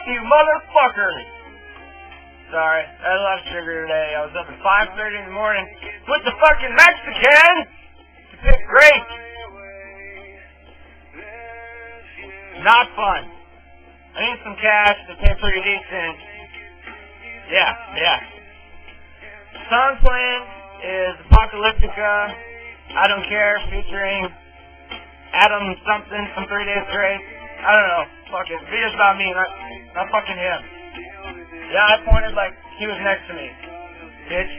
Fuck you, motherfucker! Sorry, I had a lot of sugar today. I was up at 5:30 in the morning with the fucking Mexican to pick grapes. Not fun. I need some cash to pay pretty decent. Yeah. The song playing is Apocalyptica, I Don't Care, featuring Adam something from 3 Days Grace. I don't know. Fuck it. Video's about me, not fucking him. Yeah, I pointed like he was next to me. Bitch.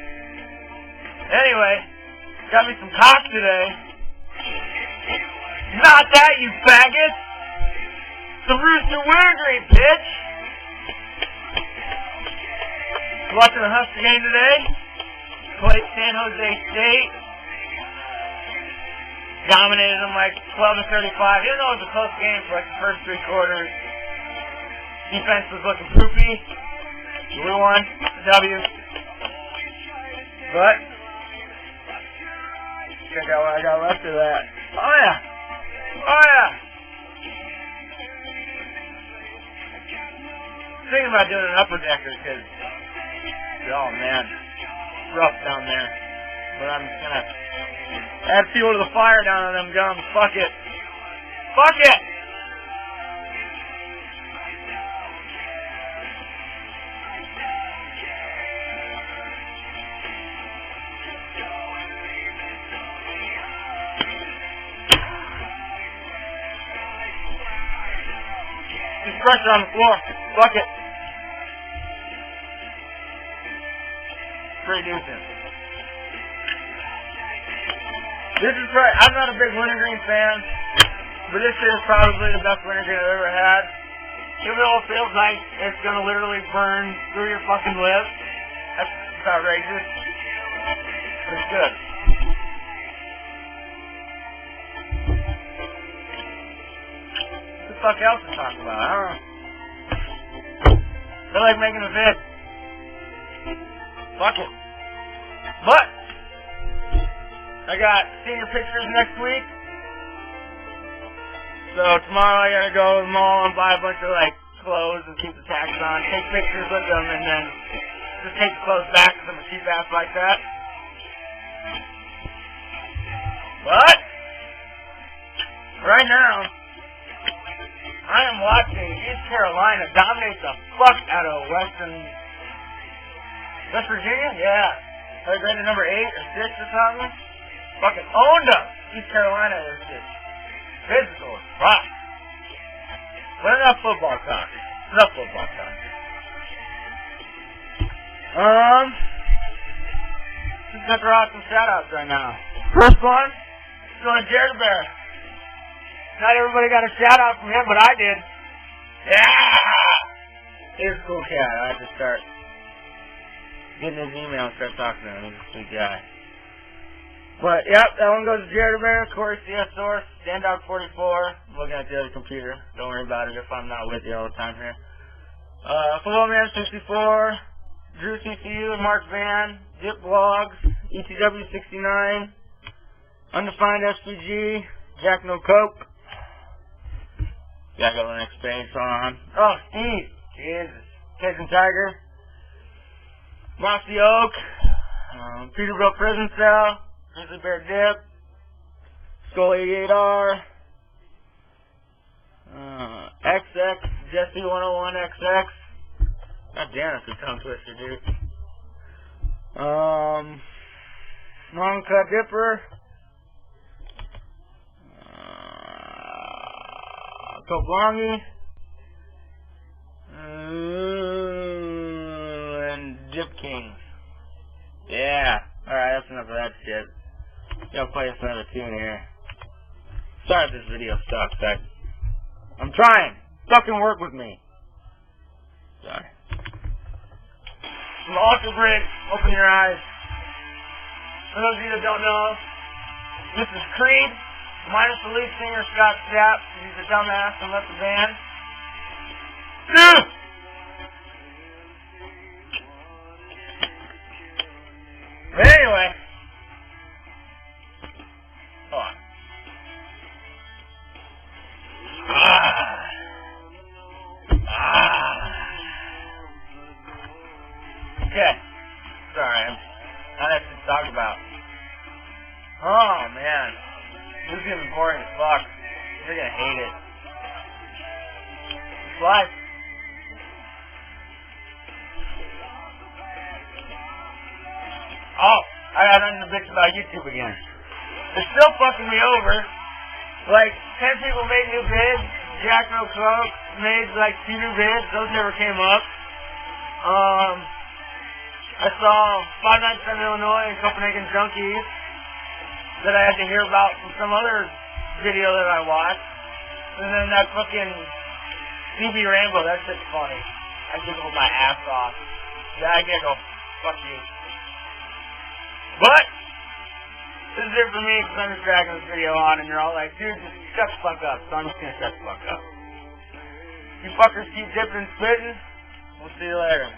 Anyway, got me some cock today. Not that, you faggot! The Rooster Wintergreen, bitch! Watching the Husker game today. Played San Jose State. Dominated them like 12-35. Even though it was a close game for like the first 3 quarters. Defense was looking poopy. We won the W. But check out what I got left of that. Oh yeah. Thinking about doing an upper decker because, oh man, it's rough down there. But I'm just gonna add fuel to the fire down on them gums. Fuck it. There's pressure on the floor. Fuck it. Pretty decent. This is probably, I'm not a big Wintergreen fan, but this is probably the best Wintergreen I've ever had. Even though it feels like it's gonna literally burn through your fucking lips. That's outrageous. But it's good. What the fuck else to talk about? I don't know. I feel like making a vid. Fuck it. But I got senior pictures next week. So tomorrow I gotta go to the mall and buy a bunch of like clothes and keep the tags on, take pictures with them, and then just take the clothes back because I'm a cheap ass like that. But right now I am watching East Carolina dominate the fuck out of West Virginia? Yeah. They're rated number 8 or 6 or something. Fucking owned them. East Carolina is just physical as fuck. But enough football talk. Just gonna throw out some shout-outs right now. First one, is going to Jared Bear. Not everybody got a shout-out from him, but I did. Yeah! He's a cool cat. I have to start getting his email and start talking to him. He's a sweet guy. But, yep, that one goes to Jared Bear, Corey CS Source, Standout44. I'm looking at the other computer. Don't worry about it if I'm not with you all the time here. FootballMan64, Drew CCU, Mark Van, Dip Vlogs, ETW69, Undefined SPG, Jack No Coke. Gotta go to the next page on. Oh, Steve. Jesus. Cajun Tiger. Mossy Oak. Peterbilt Prison Cell. Grizzly Bear Dip. Skull 88R. XX. Jesse 101XX. God damn, it's a tongue twister, dude. Long Cut Dipper. Koblongi. And Dip Kings. Yeah. Alright, that's enough of that shit. Gotta play us another tune here. Sorry if this video sucks. I'm trying. Fucking work with me. Sorry. From Ultra Bridge, open your eyes. For those of you that don't know, this is Creed, minus the lead singer Scott Stapp. He's a dumbass and left the band. But anyway, hold on. life. Oh, I got nothing to bitch about YouTube again. They're still fucking me over. Like, 10 people made new vids. Jack No Coke made like 2 new vids. Those never came up. I saw 597 Illinois and Copenhagen Junkies that I had to hear about from some other video that I watched. And then that fucking CB Rambo, that shit's funny. I giggled my ass off. Yeah, I giggle. Fuck you. But, this is it for me because I'm just dragging this video on and you're all like, dude, just shut the fuck up. So I'm just gonna shut the fuck up. You fuckers keep dipping and spitting. We'll see you later.